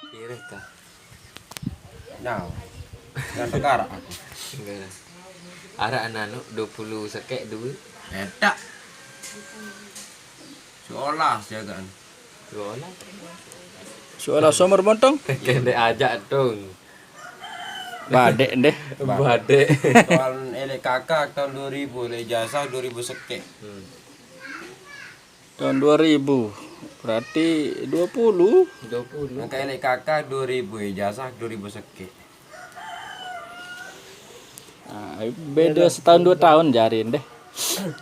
Kira kah? Nah, nggak sekarang aku. Enggak. Arah anak 20 sekek dulu. Edak. Seolah jagaan. Dua Soalnya sumber montong. kene ajak dong. Badek deh. Badek. Soal elek kakak tahun 2000, elek jasa 2000 sekek. Tahun 2000. Berarti 20. 20. Angka elek kakak 2000, jasa 2000 sekek. Nah, beda setahun 2 tahun jarin deh.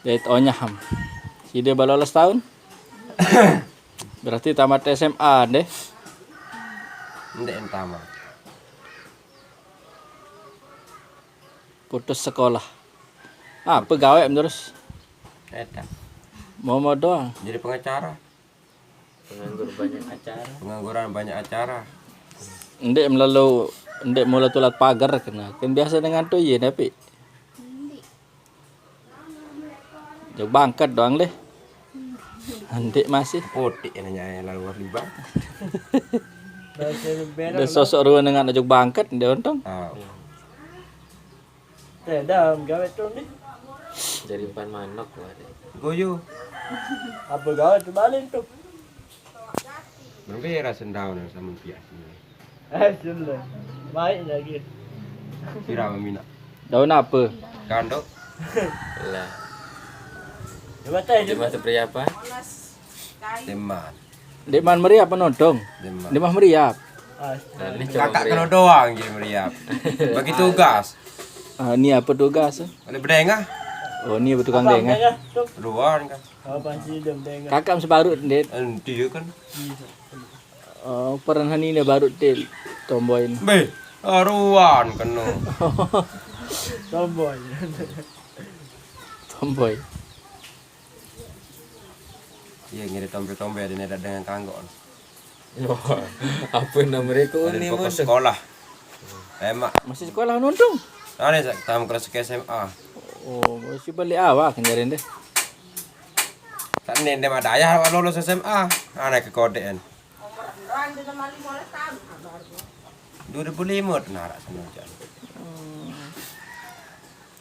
Dari onyaham. Si dia balolos tahun. Berarti tamat SMA deh. Ndek entama. Putus sekolah. Apa gawe terus? Edak. Mau doang. Jadi pengacara. Penganggur banyak acara. Pengangguran banyak acara. Ndek melalui ndek mulai tulat pagar kena. Kan biasa dengan tuh iya tapi. Jauh bangkat doang deh. Ndek masih. Potik nanya lalu libang. Ada sosok ruang dengan jauh bangkat dia untung. Ah, Dalam gawe tuh nih. Jadi pan manok wae. goyo. Apa gawe tuh balik tuh. Berbeda sendaun sama pias. Sudah. Baik lagi. Sirama mina. Daun apa? Kandok. Lah. Coba teh Cuma seperti apa? Teman. Dek man meriap penonton. Teman. Dia mah meriap. Nah, ini cuma Kakak beri- kena doang jadi meriap. Bagi tugas. Ah, ini apa tugas? Oleh bedengah. Oh, ini tukang dengar. tuh. Luar kan. Apa sih dem dengar. Kakak sebarut dek. Dia kan. Oh, peran hani ini baru dek. Tomboin. Be. Ruan kena. Tomboy. Tomboy. Iya ngiri tombe-tombe ada nedak dengan kanggon. Wah, apa nama mereka Ada ini pokok mas? sekolah. Emak. Masih sekolah nonton. Ane tamu kelas ke SMA. Oh, masih balik awal kan jarin deh. Tak nende ada ayah lulus SMA. Ane ke kodean. 2005 narak senajan.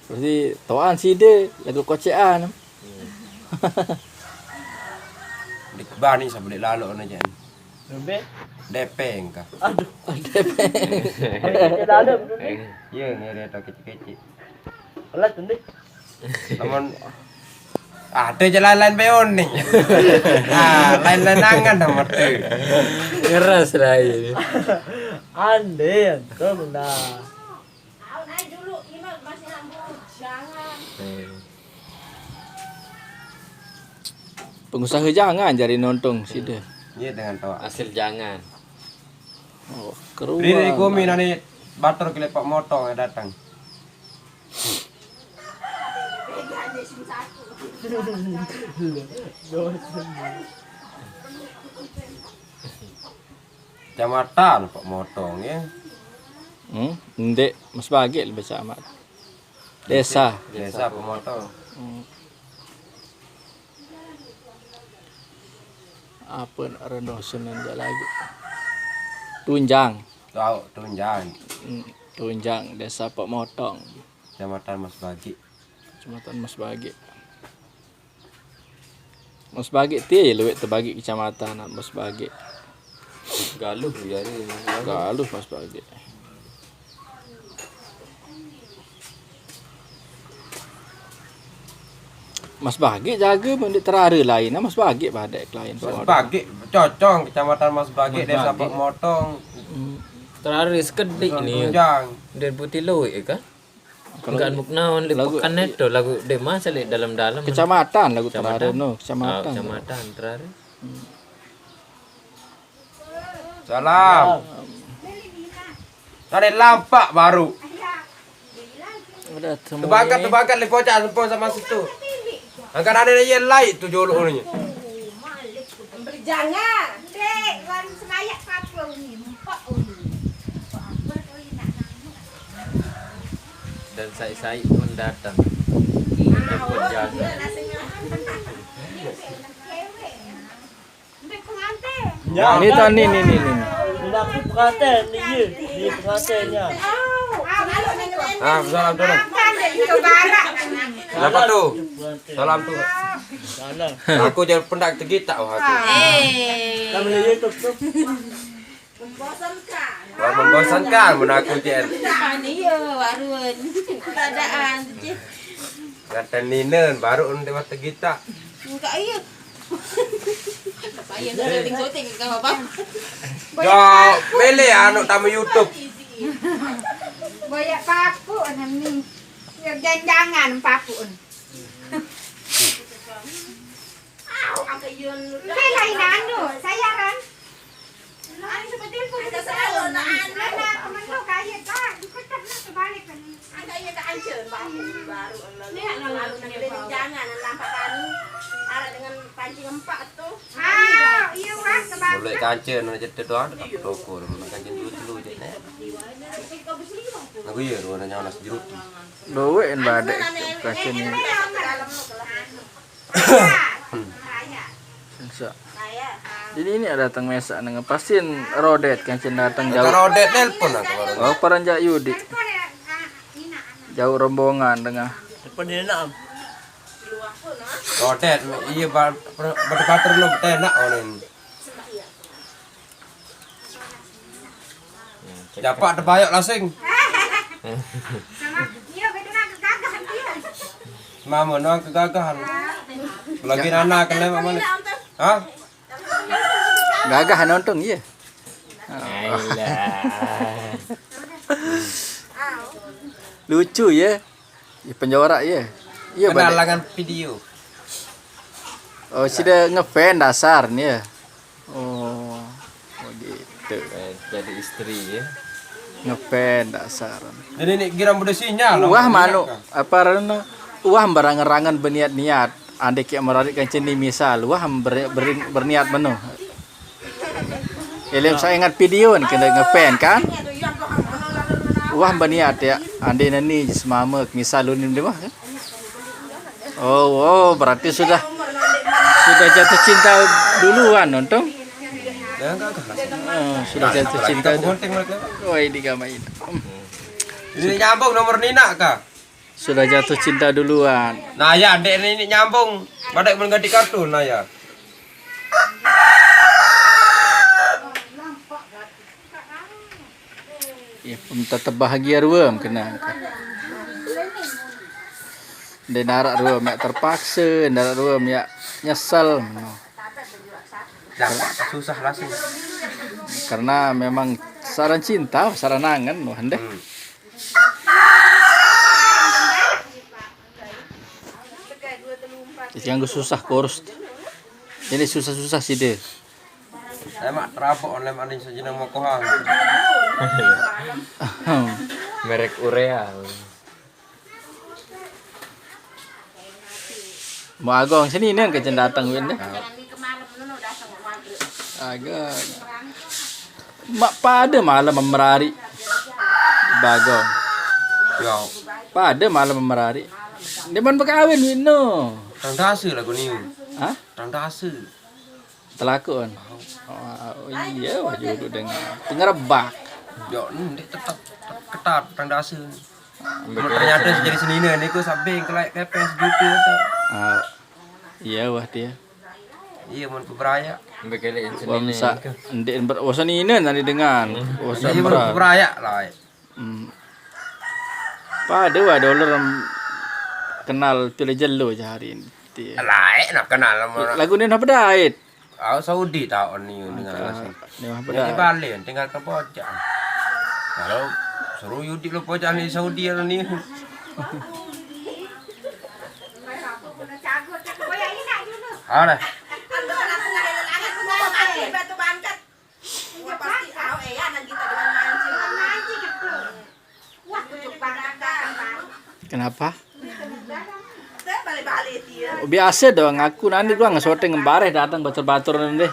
Berarti toan sih deh, lagu kocean. Di bani sabalik lalu aja. Rembe. DP engkau. Aduh. Eh, Dalam tuh. Iya ngiri to kecil-kecil. Alat tuh nih. Namun ada jalan lain beoning. Ah, lain-lain angan sama tuh. Keras lah ini. Ande tuh nah. Pengusaha jangan jari nonton sih deh. Iya dengan tawa. Hasil jangan. Oh, keruan. Beri kumi nani batur kelepak motong yang datang. Kecamatan pak motong ya. Ndek, Mas Bagi lebih sama. Desa. Desa pemotong. Apa renosin yang lagi? Tunjang. Tahu tunjang. Tunjang Desa Pak Motong. Kecamatan Mas Bagi. Kecamatan Mas Bagi. Mas Bagi ti luwet terbagi kecamatan Mas Bagi. Galuh ya ini. Galuh Mas Bagi. Mas Bagi jaga mendik terara lain. Mas Bagi badek lain. Mas Bagi cocong kecamatan Mas Bagi Mas Desa Bagi. Pak Motong. Terakhir sekedik nih. Tunjang. Dari putih lo ya kan? Kalau Enggak muknawan di lagu- pekan itu lagu de masa li dalam-dalam. kecamatan lagu terara Kecamatan. no, Ah, kecamatan. kecamatan terakhir. Salam. Ada lampak baru. Udah semua. Tebakan lepocak sempon sama situ. Angkat ada yang lain tu jolok ni. Jangan, dek, wan senayak kapal ni, empat ulu. Dan saya pun datang. Untuk Ah, menjaga. dia nak sengaja. Ambil pengantin. Ya, Ini kan? tuh nih. Ini aku pengantin, ni dia pengantinnya. Ah, salam tuh. Makan dari ke barat. Siapa tuh? Pengantin. Salam tuh. Sana. Aku jadi pendak tegita aku. Kita beli YouTube tuh. Wah, membosankan menakuti. Iya, warun. Keadaan tu. Kata Ninen baru untuk mata kita. Muka iya. Payah dah syuting ke apa? Yo, beli anu tamu YouTube. Banyak papu ni. Yang jangan papu. Ini lain anu, sayaran. Anu seperti itu. Ada selalu anak teman lu kaya kan. Ikut kan kebalik kan. Ada yang tak ancur baru. Ni nak lalu nak jangan nampak kami. Ada dengan pancing empat tu. Ah, iya wah kebalik. Boleh kancen aja doang dekat toko, mana kancen dulu je nih. Aku iya, dua nanya nas jeruk. Doain badek kasih nih. Bisa. Jadi ini ada datang mesak dengan pasien rodet kan datang jauh. Kalau udah nelpon aku baru. Oh, peranjak Yudi. Jauh rombongan dengan Depan dia nak. Rodet, iya berdebater lu tenak orang. Dapat terbayok lasing. Iya, betul nak kegagahan dia. Mama no kegagahan. Lagi anak kena mama. Hah? gagah nonton iya. Lucu ya. Ya penjara ya. Iya badek. Kenalangan video. Oh, sudah ngefan dasar nih ya. Oh. Oh gitu. Jadi istri ya. Ngefan dasar. Jadi ini kira udah sinyal. Wah manu apa rana? Wah barangan-rangan berniat-niat. Andai kayak merarik kancing ni misal, wah berniat menu. Elem saya ingat video ni kena ngefan kan? Wah berniat ya. Andai nani semama misal lunin dia mah. Oh, berarti sudah jatuh cinta duluan nonton. Jangan gagah. Sudah jatuh cinta dulu. Gunting mereka. Oh, ini gamain. Ini nyambung nomor Nina kah? Sudah jatuh cinta duluan. Nah ya, dek ini nyambung. Badai mengganti kartu, nah ya. Ya, tetap bahagia ruam kena. Dan darat ruam ya terpaksa, darat ruam ya nyesel. Dapat susah lah sih. Karena memang saran cinta, saran angan, wah deh. Yang susah kurus. Ini susah-susah sih deh. Saya mak terapok oleh maning sejenak mau kohang. Merek urea. Mau agong sini nih kecen datang win deh. Agak. Mak pada malam memerari. Bagong. Yo, Pada malam memerari. Dia man berkawin win no. tang dasi lah gue nih. Hah? Tang dasi. Telakon. Oh iya, wah jodoh dengan tengerebak. Yo, ini tetap ketat tang dasi. Ternyata jadi seni ini aku sampai kelak kepes gitu tuh. Iya wah dia. Iya mau keberaya. Bekele Wah sini. bisa ndek berwasan ini nanti dengan wasan Iya mau berat. keberaya lah. Pada wah dolar kenal pilih jelo je hari ini. Lain nak kenal sama. Lagu ni apa dait? Aku Saudi tahun ni dengan alasan. Ni apa Ini dait? balik tinggal ke pojok. Kalau suruh Yudi lo pojok ni Saudi lah ni. Ada. Kenapa? Oh, biasa dong aku nanti gua nge-shooting ngembareh datang batur-batur nanti.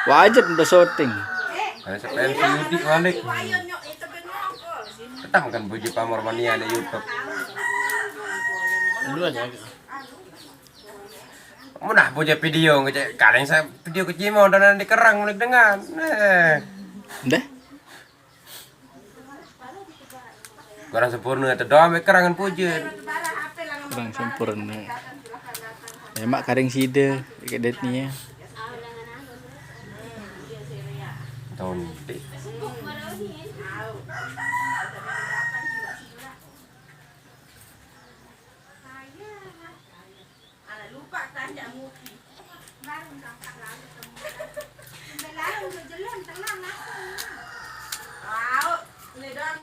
Wajib udah shooting. Ada sepen si Yudi balik. Ketang kan puji pamor mania di YouTube. Dua aja. Munah punya video ngecek kaleng saya video kecil mau dan dikerang mulai dengan. Deh. Kurang sempurna itu doang kerangan pujen. Kurang sempurna. Mak kadang sida dekat det ni ya. Tahun dek. Lupa tanya muki. Baru kakak lalu ketemu. Udah lalu udah jalan tenang aku. Wow, ini dong.